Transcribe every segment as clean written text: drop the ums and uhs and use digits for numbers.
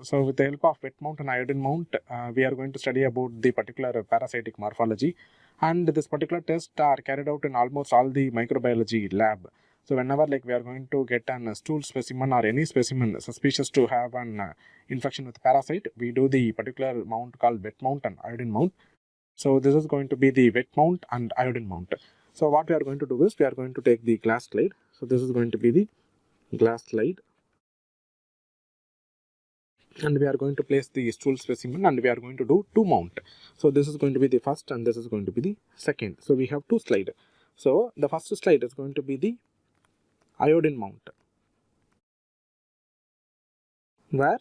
So with the help of wet mount and iodine mount, we are going to study about the particular parasitic morphology, and this particular test are carried out in almost all the microbiology lab. So whenever we are going to get an stool specimen or any specimen suspicious to have an infection with parasite, we do the particular mount called wet mount and iodine mount. So this is going to be the wet mount and iodine mount. So what we are going to do is we are going to take the glass slide. So this is going to be the glass slide, and we are going to place the stool specimen, and we are going to do two mount. So this is going to be the first and this is going to be the second. So we have two slide. So the first slide is going to be the iodine mount, where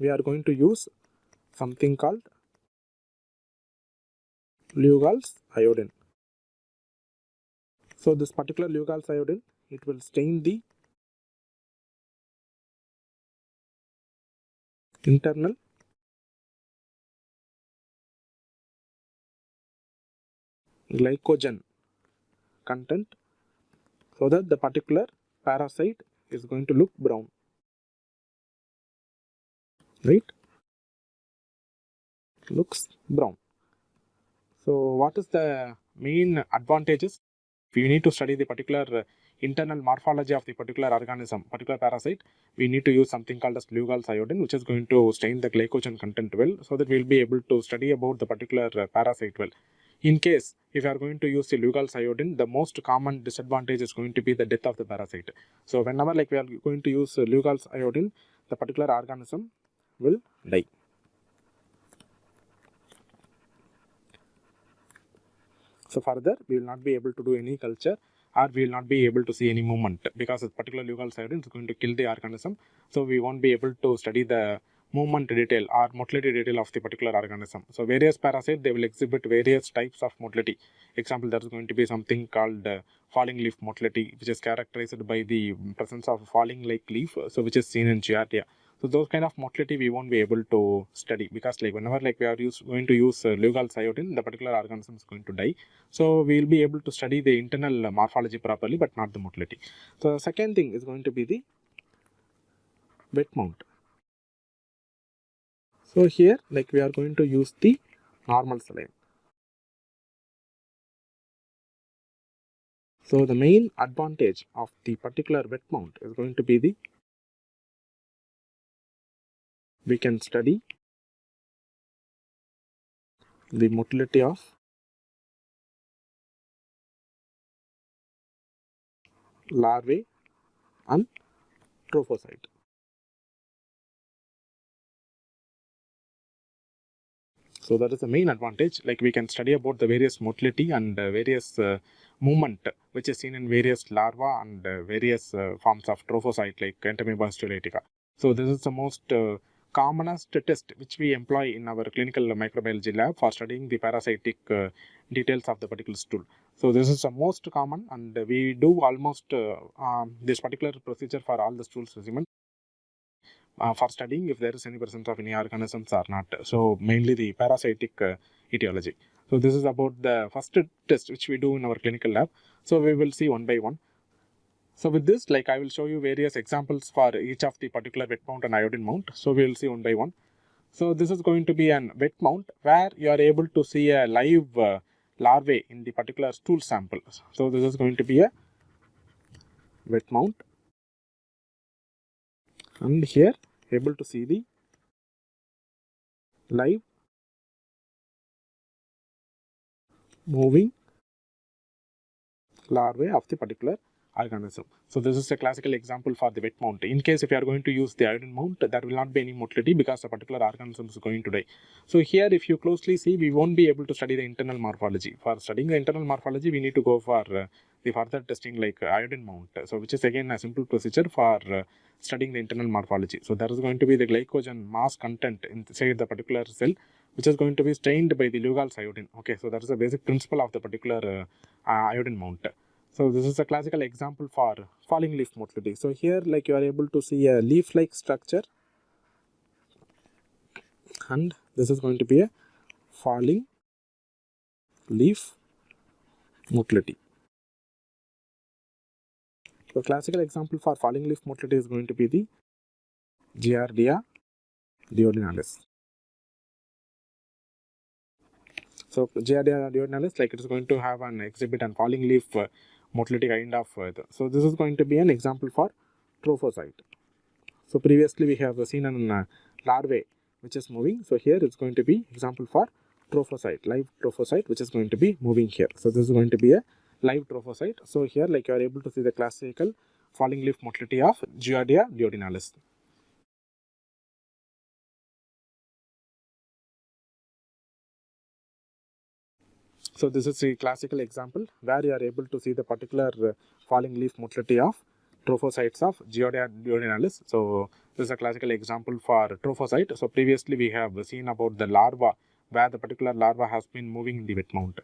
we are going to use something called Lugol's iodine. So this particular Lugol's iodine, it will stain the internal glycogen content, so that the particular parasite is going to look brown, right? Looks brown. So what is the main advantages? If you need to study the particular internal morphology of the particular organism, particular parasite, we need to use something called as Lugol's iodine, which is going to stain the glycogen content well, so that we will be able to study about the particular parasite well. In case if you are going to use the Lugol's iodine, the most common disadvantage is going to be the death of the parasite. So whenever we are going to use Lugol's iodine, the particular organism will die. So further, we will not be able to do any culture, or we will not be able to see any movement, because this particular Lugol's iodine is going to kill the organism. So we won't be able to study the movement detail or motility detail of the particular organism. So various parasites, they will exhibit various types of motility. Example, there is going to be something called falling leaf motility, which is characterized by the presence of falling like leaf, so which is seen in Giardia. So those kind of motility we won't be able to study, because whenever we are going to use Lugol's iodine, the particular organism is going to die. So we will be able to study the internal morphology properly, but not the motility. So the second thing is going to be the wet mount. So here we are going to use the normal saline. So the main advantage of the particular wet mount is going to be we can study the motility of larvae and trophocyte. So that is the main advantage. We can study about the various motility and various movement which is seen in various larvae and various forms of trophocyte like Entamoeba histolytica. So this is the most commonest test which we employ in our clinical microbiology lab for studying the parasitic details of the particular stool. So this is the most common, and we do almost this particular procedure for all the stool specimens. For studying if there is any presence of any organisms or not. So mainly the parasitic etiology. So this is about the first test which we do in our clinical lab. So we will see one by one. So with this, I will show you various examples for each of the particular wet mount and iodine mount. So we will see one by one. So this is going to be an wet mount where you are able to see a live larvae in the particular stool sample. So this is going to be a wet mount, and here able to see the live moving larvae of the particular organism. So this is a classical example for the wet mount. In case if you are going to use the iodine mount, there will not be any motility because the particular organism is going to die. So here if you closely see, we won't be able to study the internal morphology. For studying the internal morphology, we need to go for the further testing like iodine mount. So which is again a simple procedure for studying the internal morphology. So there is going to be the glycogen mass content inside the particular cell, which is going to be stained by the Lugol's iodine. Okay, so that is the basic principle of the particular iodine mount. So this is a classical example for falling leaf motility. So here you are able to see a leaf-like structure, and this is going to be a falling leaf motility. So classical example for falling leaf motility is going to be the Giardia duodenalis. So Giardia duodenalis, like it is going to have an exhibit and falling leaf motility kind of. So this is going to be an example for trophocyte. So previously we have seen an larvae which is moving. So here it's going to be example for trophocyte, live trophocyte, which is going to be moving here. So this is going to be a live trophocyte. So here, like you are able to see the classical falling leaf motility of Giardia duodenalis. So this is a classical example where you are able to see the particular falling leaf motility of trophocytes of Giardia duodenalis. So this is a classical example for trophocyte. So previously we have seen about the larva, where the particular larva has been moving in the wet mount.